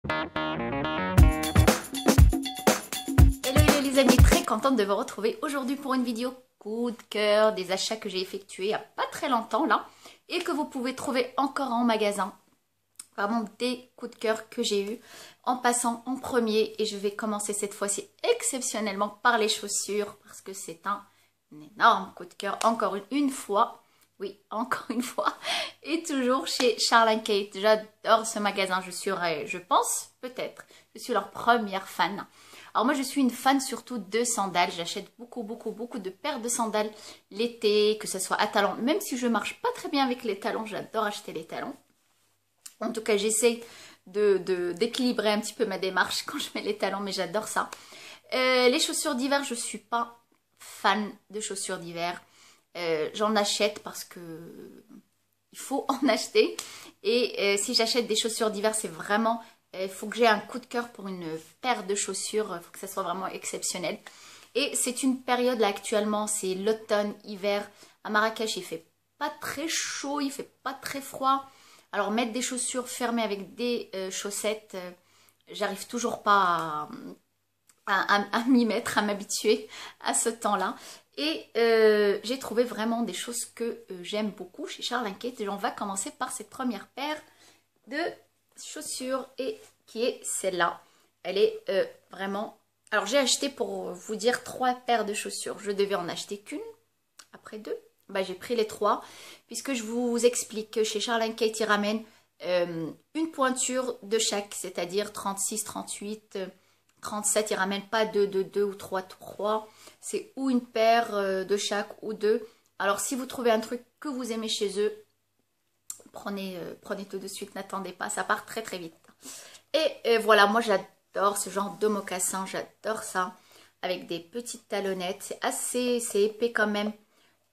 Hello les amis, très contente de vous retrouver aujourd'hui pour une vidéo coup de cœur des achats que j'ai effectués il n'y a pas très longtemps là et que vous pouvez trouver encore en magasin. Vraiment des coups de cœur que j'ai eu en passant en premier, et je vais commencer cette fois-ci exceptionnellement par les chaussures parce que c'est un énorme coup de cœur encore une fois. Oui, encore une fois. Et toujours chez Charles & Kate. J'adore ce magasin. Je pense, peut-être, je suis leur première fan. Alors moi, je suis une fan surtout de sandales. J'achète beaucoup de paires de sandales l'été, que ce soit à talons. Même si je marche pas très bien avec les talons, j'adore acheter les talons. En tout cas, j'essaie d'équilibrer un petit peu ma démarche quand je mets les talons, mais j'adore ça. Les chaussures d'hiver, je suis pas fan de chaussures d'hiver. J'en achète parce que il faut en acheter. Et si j'achète des chaussures d'hiver, c'est vraiment... Il faut que j'ai un coup de cœur pour une paire de chaussures. Il faut que ça soit vraiment exceptionnel. Et c'est une période là actuellement, c'est l'automne, hiver. À Marrakech, il fait pas très chaud, il fait pas très froid. Alors mettre des chaussures fermées avec des chaussettes, j'arrive toujours pas à m'y mettre, à m'habituer à ce temps-là. Et j'ai trouvé vraiment des choses que j'aime beaucoup chez Charles & Kate. Et on va commencer par cette première paire de chaussures et qui est celle-là. Elle est vraiment... Alors j'ai acheté, pour vous dire, 3 paires de chaussures. Je devais en acheter qu'une, après 2. Bah, j'ai pris les 3, puisque je vous explique que chez Charles & Kate, ils ramènent une pointure de chaque, c'est-à-dire 36, 38, 37. Ils ne ramènent pas deux ou 3. C'est ou une paire de chaque ou 2. Alors, si vous trouvez un truc que vous aimez chez eux, prenez tout de suite, n'attendez pas, ça part très très vite. Et voilà, moi j'adore ce genre de mocassin, j'adore ça, avec des petites talonnettes. C'est épais quand même.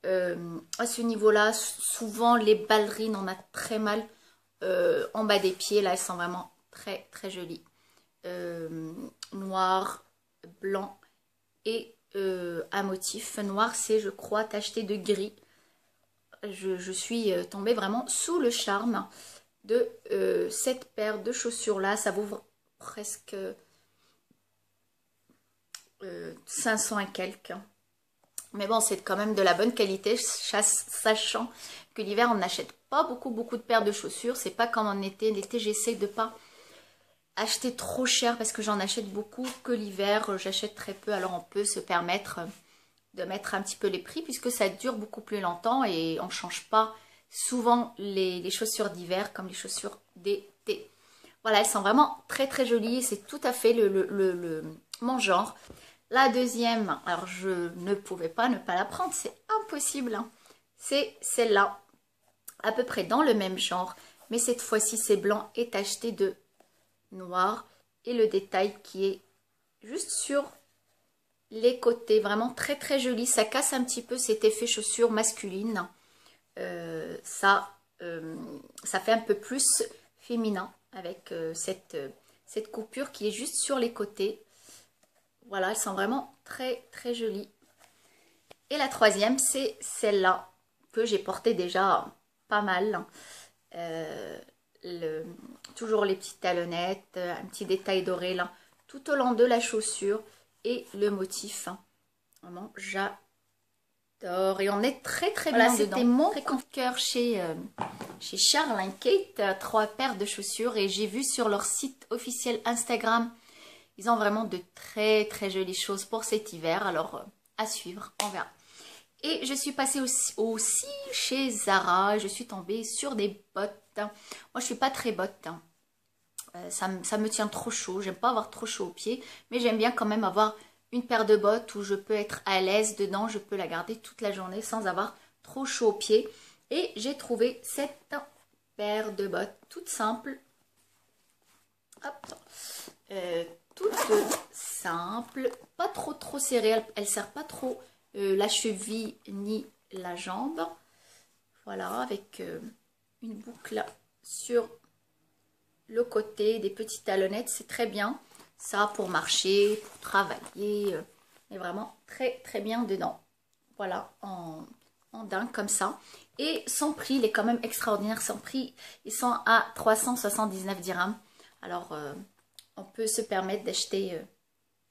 À ce niveau-là, souvent les ballerines, on a très mal en bas des pieds. Là, elles sont vraiment très très jolies. Noir, blanc et un motif. Noir, c'est, je crois, tacheté de gris. Je suis tombée vraiment sous le charme de cette paire de chaussures-là. Ça vaut presque 500 et quelques. Mais bon, c'est quand même de la bonne qualité, sachant que l'hiver, on n'achète pas beaucoup de paires de chaussures. C'est pas comme en été. L'été, j'essaie de pas acheter trop cher parce que j'en achète beaucoup. Que l'hiver, j'achète très peu. Alors, on peut se permettre de mettre un petit peu les prix puisque ça dure beaucoup plus longtemps et on ne change pas souvent les chaussures d'hiver comme les chaussures d'été. Voilà, elles sont vraiment très très jolies. C'est tout à fait mon genre. La deuxième, alors je ne pouvais pas ne pas la prendre, c'est impossible. Hein. C'est celle-là, à peu près dans le même genre, mais cette fois-ci c'est blanc et tacheté de noir. Et le détail qui est juste sur les côtés, vraiment très très joli. Ça casse un petit peu cet effet chaussure masculine. Ça fait un peu plus féminin avec cette coupure qui est juste sur les côtés. Voilà, elles sont vraiment très très jolies. Et la troisième, c'est celle-là, que j'ai portée déjà pas mal. Toujours les petites talonnettes, un petit détail doré là, tout au long de la chaussure et le motif. Vraiment, j'adore. Et on est très très bien dedans. C'était mon coup de cœur chez Charles & Kate, 3 paires de chaussures. Et j'ai vu sur leur site officiel Instagram, ils ont vraiment de très très jolies choses pour cet hiver. Alors, à suivre, on verra. Et je suis passée aussi chez Zara. Je suis tombée sur des bottes. Moi, je ne suis pas très botte. Ça me tient trop chaud. J'aime pas avoir trop chaud aux pieds. Mais j'aime bien quand même avoir une paire de bottes où je peux être à l'aise dedans. Je peux la garder toute la journée sans avoir trop chaud aux pieds. Et j'ai trouvé cette paire de bottes toute simple. Hop. Toute simple, pas trop serrée, elle sert pas trop la cheville ni la jambe. Voilà, avec une boucle sur le côté, des petites talonnettes, c'est très bien. Ça pour marcher, pour travailler, mais vraiment très très bien dedans. Voilà, en dingue comme ça. Et son prix, il est quand même extraordinaire. Son prix, ils sont à 379 dirhams. Alors, on peut se permettre d'acheter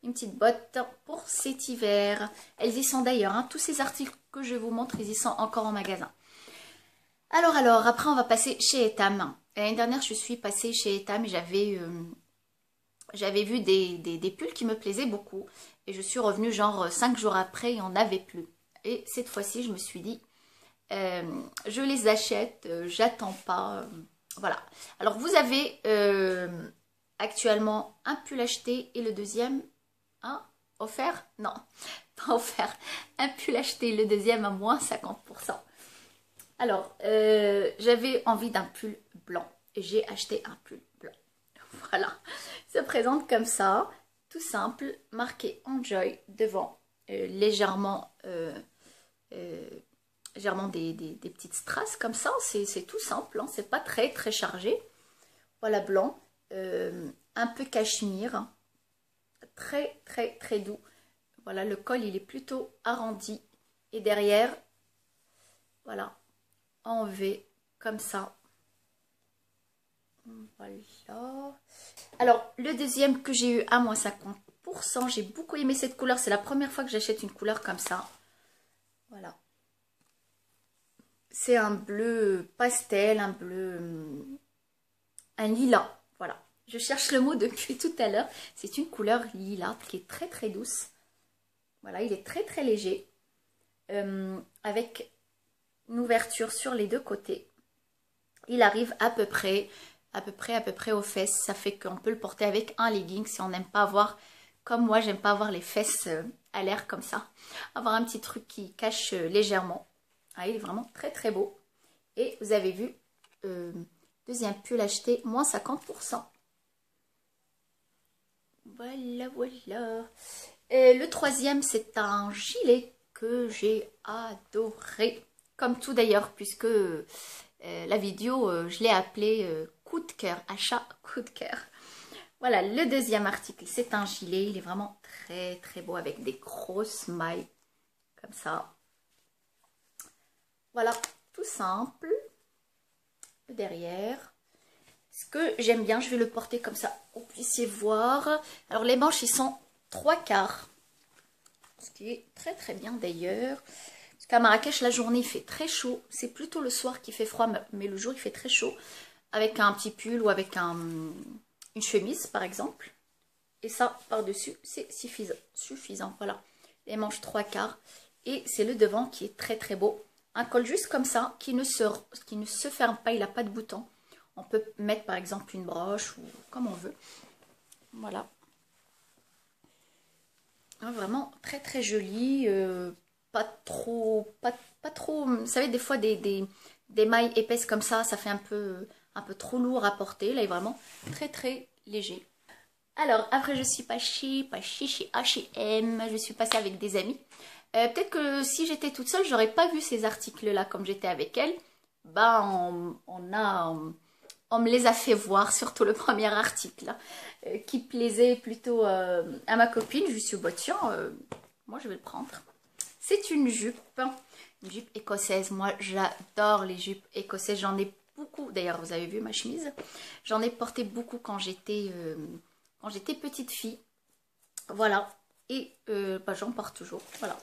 une petite botte pour cet hiver. Elles y sont d'ailleurs, hein, tous ces articles que je vous montre, ils y sont encore en magasin. Alors, après on va passer chez Etam. L'année dernière, je suis passée chez Etam et j'avais vu des pulls qui me plaisaient beaucoup. Et je suis revenue genre 5 jours après, il n'y en avait plus. Et cette fois-ci, je me suis dit, je les achète, j'attends pas. Voilà. Alors, vous avez actuellement un pull acheté et le deuxième, hein, offert? Non, pas offert. Un pull acheté et le deuxième à moins 50%. Alors, j'avais envie d'un pull blanc et j'ai acheté un pull blanc. Voilà, il se présente comme ça, tout simple, marqué Enjoy devant, légèrement des petites strass comme ça, c'est tout simple, hein, c'est pas très chargé. Voilà, blanc, un peu cachemire, très doux. Voilà, le col il est plutôt arrondi et derrière, voilà, en V comme ça. Voilà. Alors, le deuxième que j'ai eu à moins 50%, j'ai beaucoup aimé cette couleur. C'est la première fois que j'achète une couleur comme ça. Voilà. C'est un bleu pastel, un lilas. Voilà. Je cherche le mot depuis tout à l'heure. C'est une couleur lilas qui est très douce. Voilà, il est très léger. Avec une ouverture sur les deux côtés. Il arrive à peu près aux fesses. Ça fait qu'on peut le porter avec un legging si on n'aime pas avoir, comme moi, j'aime pas avoir les fesses à l'air comme ça. Avoir un petit truc qui cache légèrement. Ah, il est vraiment très beau. Et vous avez vu, deuxième pull acheté, moins 50%. Voilà. Et le troisième, c'est un gilet que j'ai adoré. Comme tout d'ailleurs, puisque la vidéo, je l'ai appelée coup de cœur, achat coup de cœur. Voilà, le deuxième article, c'est un gilet. Il est vraiment très beau avec des grosses mailles comme ça. Voilà, tout simple. Le derrière. Ce que j'aime bien, je vais le porter comme ça, vous puissiez voir. Alors les manches, ils sont 3/4. Ce qui est très bien d'ailleurs. Parce qu'à Marrakech, la journée, il fait très chaud. C'est plutôt le soir qui fait froid, mais le jour, il fait très chaud. Avec un petit pull ou avec une chemise, par exemple. Et ça, par-dessus, c'est suffisant. Voilà, les manches 3/4. Et c'est le devant qui est très beau. Un col juste comme ça, qui ne se ferme pas, il n'a pas de bouton. On peut mettre par exemple une broche ou comme on veut. Voilà. Vraiment très joli. Pas trop. Vous savez, des fois des mailles épaisses comme ça fait un peu trop lourd à porter. Là, il est vraiment très léger. Alors, après, je suis pas chez H&M. Je suis passée avec des amis. Peut-être que si j'étais toute seule, j'aurais pas vu ces articles-là comme j'étais avec elle. Ben, on me les a fait voir, surtout le premier article, qui plaisait plutôt à ma copine. Je lui suis dit, bah, tiens, moi je vais le prendre. C'est une jupe écossaise. Moi, j'adore les jupes écossaises. J'en ai beaucoup. D'ailleurs, vous avez vu ma chemise. J'en ai porté beaucoup quand j'étais petite fille. Voilà. Et bah, j'en porte toujours. Voilà.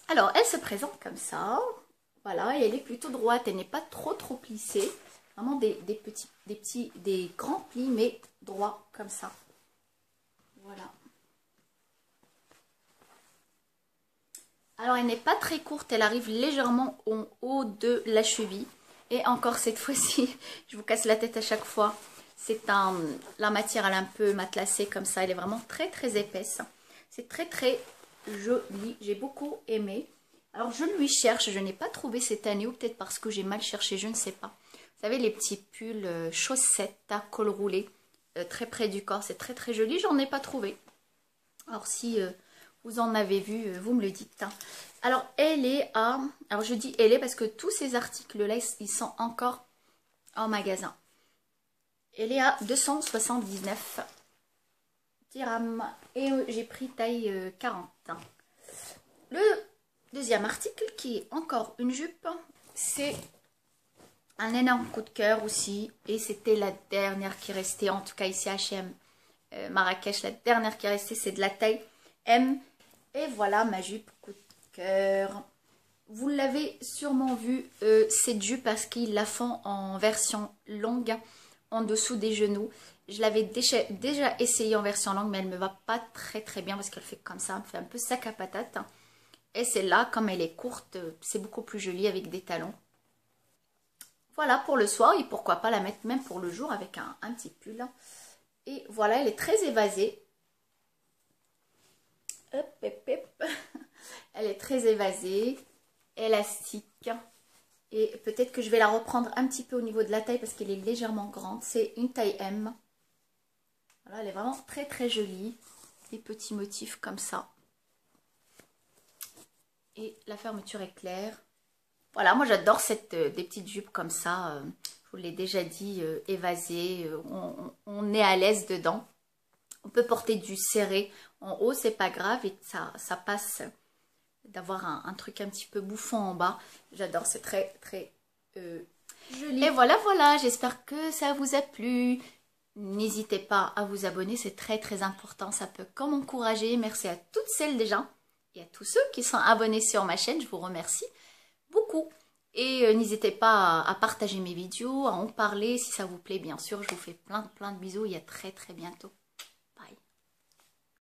Alors, elle se présente comme ça. Voilà. Et elle est plutôt droite. Elle n'est pas trop plissée. Vraiment des grands plis, mais droits comme ça. Voilà. Alors, elle n'est pas très courte. Elle arrive légèrement au haut de la cheville. Et encore cette fois-ci, je vous casse la tête à chaque fois. La matière, elle est un peu matelassée comme ça. Elle est vraiment très épaisse. C'est très joli. J'ai beaucoup aimé. Alors, je lui cherche. Je n'ai pas trouvé cette année. Ou peut-être parce que j'ai mal cherché. Je ne sais pas. Vous savez, les petits pulls chaussettes à col roulé. Très près du corps. C'est très joli. J'en ai pas trouvé. Alors, si vous en avez vu, vous me le dites. Hein. Alors, elle est à... Alors, je dis elle est parce que tous ces articles-là, ils sont encore en magasin. Elle est à 279 dirhams. Et j'ai pris taille 40. Le deuxième article, qui est encore une jupe, c'est un énorme coup de cœur aussi. Et c'était la dernière qui restait, en tout cas ici à H&M, Marrakech. La dernière qui est restée, c'est de la taille M. Et voilà ma jupe coup de cœur. Vous l'avez sûrement vu, cette jupe parce qu'ils la font en version longue, en dessous des genoux. Je l'avais déjà essayé en version longue, mais elle ne me va pas très bien parce qu'elle fait comme ça, elle fait un peu sac à patate. Et celle-là, comme elle est courte, c'est beaucoup plus joli avec des talons. Voilà pour le soir et pourquoi pas la mettre même pour le jour avec un petit pull. Et voilà, elle est très évasée. Hop, hop, hop. Elle est très évasée, élastique. Et peut-être que je vais la reprendre un petit peu au niveau de la taille parce qu'elle est légèrement grande. C'est une taille M. Voilà, elle est vraiment très jolie. Des petits motifs comme ça. Et la fermeture est claire. Voilà, moi j'adore des petites jupes comme ça. Je vous l'ai déjà dit, évasées. On est à l'aise dedans. On peut porter du serré en haut, c'est pas grave. Et ça passe d'avoir un truc un petit peu bouffant en bas. J'adore, c'est très joli. Et voilà, j'espère que ça vous a plu. N'hésitez pas à vous abonner, c'est très important. Ça peut que m'encourager. Merci à toutes celles déjà. Et à tous ceux qui sont abonnés sur ma chaîne, je vous remercie beaucoup. Et n'hésitez pas à partager mes vidéos, à en parler si ça vous plaît, bien sûr. Je vous fais plein de bisous et à très bientôt.